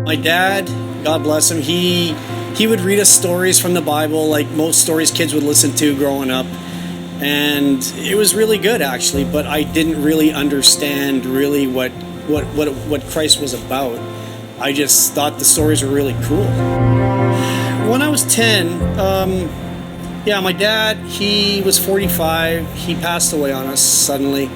My dad, God bless him, he would read us stories from the Bible, like most stories kids would listen to growing up. And it was really good, actually, but I didn't really understand really what Christ was about. I just thought the stories were really cool. When I was 10, my dad, he was 45. He passed away on us suddenly.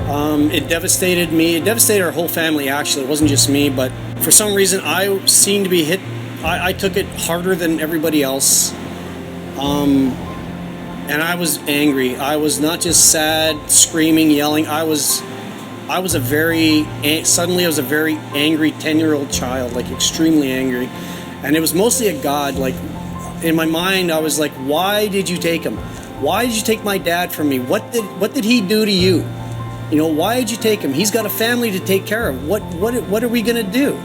It devastated me. It devastated our whole family, actually. It wasn't just me, but for some reason, I seemed to be hit. I took it harder than everybody else. And I was angry. I was not just sad, screaming, yelling. I was a very angry 10-year-old child, like extremely angry. And it was mostly at God. Like in my mind, I was like, why did you take him? Why did you take my dad from me? What did he do to you? You know, why did you take him? He's got a family to take care of. What are we gonna do?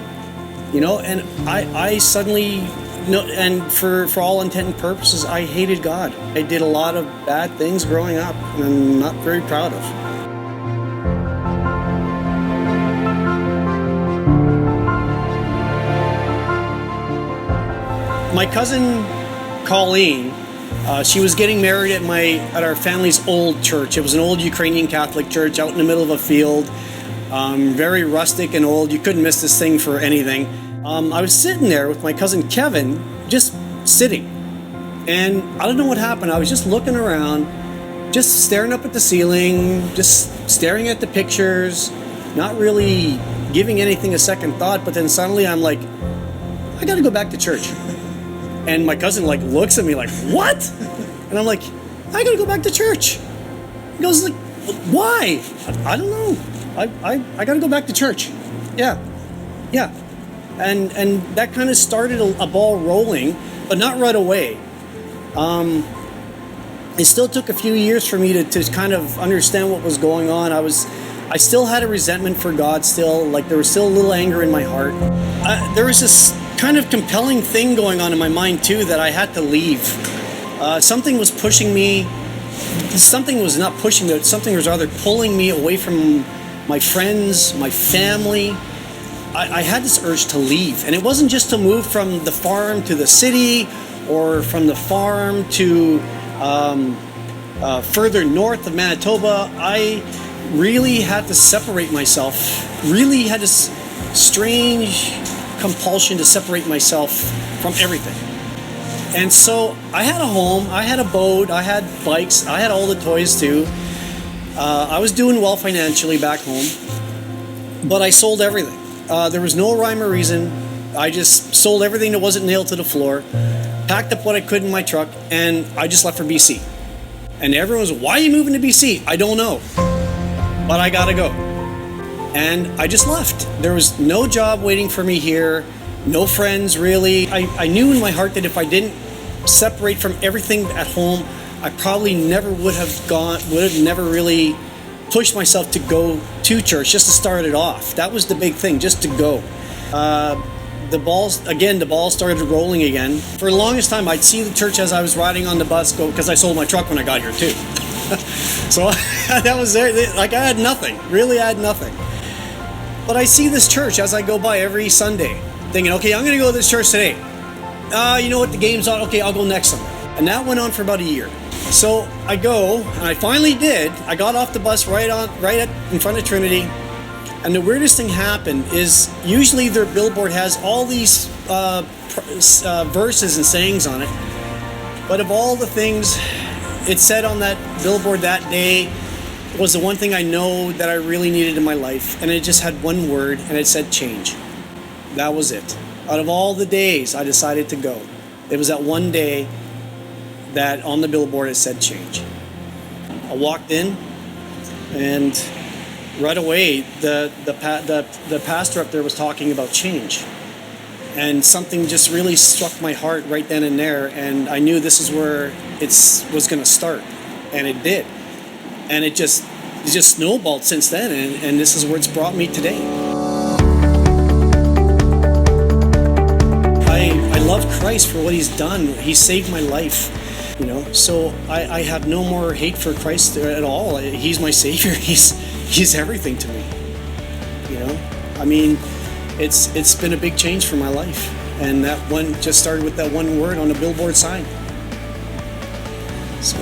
You know, and I suddenly, and for all intent and purposes, I hated God. I did a lot of bad things growing up, and I'm not very proud of. My cousin Colleen, she was getting married at our family's old church. It was an old Ukrainian Catholic church out in the middle of a field, very rustic and old. You couldn't miss this thing for anything. I was sitting there with my cousin Kevin, just sitting, and I don't know what happened. I was just looking around, just staring up at the ceiling, just staring at the pictures, not really giving anything a second thought. But then suddenly I'm like, I gotta go back to church. And my cousin like looks at me like, what? And I'm like, I gotta go back to church. He goes like, why? I don't know. I gotta go back to church. Yeah. And that kind of started a ball rolling, but not right away. It still took a few years for me to kind of understand what was going on. I still had a resentment for God still, like there was still a little anger in my heart. There was this kind of compelling thing going on in my mind too, that I had to leave. Something was pushing me. Something was not pushing me, something was rather pulling me away from my friends, my family. I had this urge to leave, and it wasn't just to move from the farm to the city, or from the farm to further north of Manitoba. I really had to separate myself, really had this strange compulsion to separate myself from everything. And so I had a home, I had a boat, I had bikes, I had all the toys too. I was doing well financially back home, but I sold everything. There was no rhyme or reason. I just sold everything that wasn't nailed to the floor, packed up what I could in my truck, and I just left for BC. And everyone was, why are you moving to BC? I don't know, but I gotta go. And I just left. There was no job waiting for me here, no friends really. I knew in my heart that if I didn't separate from everything at home, I probably never would have never really pushed myself to go to church, just to start it off. That was the big thing, just to go. The ball started rolling again. For the longest time, I'd see the church as I was riding on the bus go, because I sold my truck when I got here too. So that was there. Like I had nothing, really I had nothing. But I see this church as I go by every Sunday, thinking, okay, I'm gonna go to this church today. You know what, the game's on, okay, I'll go next Sunday. And that went on for about a year. So I go, and I finally did. I got off the bus right in front of Trinity. And the weirdest thing happened is usually their billboard has all these verses and sayings on it. But of all the things it said on that billboard that day was the one thing I know that I really needed in my life. And it just had one word, and it said change. That was it. Out of all the days I decided to go, it was that one day that on the billboard it said change. I walked in, and right away the pastor up there was talking about change, and something just really struck my heart right then and there, and I knew this is where it was going to start, and it did, and it just snowballed since then, and this is where it's brought me today. I love Christ for what he's done. He saved my life. You know, so I have no more hate for Christ at all. He's my Savior. He's everything to me. You know, I mean, it's been a big change for my life. And that one just started with that one word on a billboard sign. So